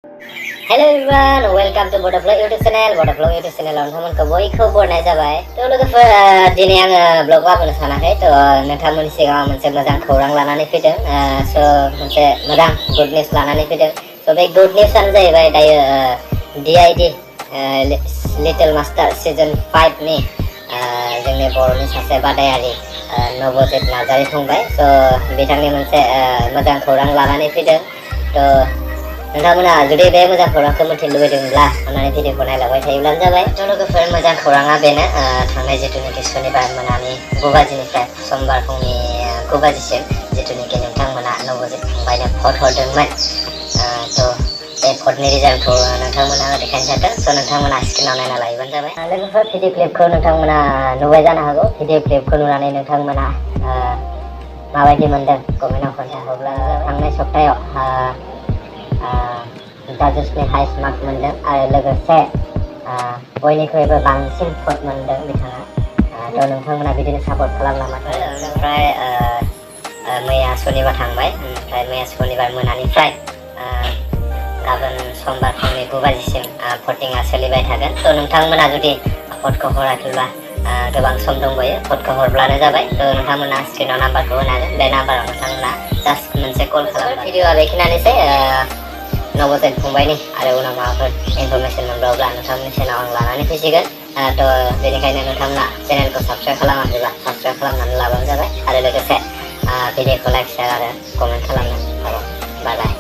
Hello everyone, welcome to Butterfly YouTube channel. Butterfly YouTube channel on teman keboi khobor naik jabai. To logofer dini ang blog laban sanakai. To nonton siang moncel mazang khorang lanani fideng. So moncel mazang good news lanani fideng. So baik good news an jabai daya DID Little Master Season 5 ni. Jengni boroni sase badayari Novojet Nazari thongbai. So bitangni moncel mazang khorang lanani fideng. To नोंथांमोना जुदि बे मोजां खौरांखौ मिथिनो लुबैदोंब्ला अन्नानै भिडिअखौ नायलांबाय थायोब्लानो जाबाय। लोगोफोर मोजां खौराङा बेनो थांनाय जिथुनिखि शनिबार मोनानि 9 बाजिनिफ्राय समबार फुंनि 9 बाजिसिम जिथुनिखि नोंथांमोना नवजित फंबायनो भट हरदोंमोन थ' बे भटनि रिजाल्टखौ नोंथांमोना देखायनो जादों। स' नोंथांमोना स्क्रिनाव नायना लायोबानो जाबाय। लोगोफोर भिडिअ क्लिपखौ नोंथांमोना नुबाय जानो हागौ। भिडिअ क्लिपखौ नुनानै नोंथांमोना माबायदि मोनदों कमेन्टआव खोन्थाहरब्ला थांनाय सप्तायाव जाजेसनि हाइस्ट मार्क मोनदों आरो लोगोसे बयनिख्रुइबो बांसिन भट मोनदों बिथाङा। थ' नोंथांमोना बिदिनो सापर्ट खालामलांबाय। ओमफ्राय मैया सनिबार थांबाय। ओमफ्राय मैया सनिबार मोनानिफ्राय गाबोन समबार फुंनि 9 बाजिसिम भटिंआ सोलिबाय थागोन। थ' नोंथांमोना जुदि भटखौ हराखैब्ला गोबां सम दंबायो। भटखौ हरब्लानो जाबाय। थ' नोंथांमोना स्क्रिनाव नाम्बारखौ होनो हागोन। बे नाम्बाराव नोंथांमोना जास्ट मोनसे कल खालाम। भिडिअआ बेखिनियानोसै। नवजित फंबायनि आरो उनाव माबाफोर इनफरमेसन मोनबावोब्ला नोंथांमोननि चेनेलाव आं लानानै फैसिगोन। थ' बेनिखायनो नोंथांमोना चेनेलखौ साबस्क्राइब खालामाखैब्ला साबस्क्राइब खालामनानै लाबानो जाबाय आरो लोगोसे भिडिअखौ लाइक शेयार आरो कमेन्ट खालामनो हागोन। बाय बाय।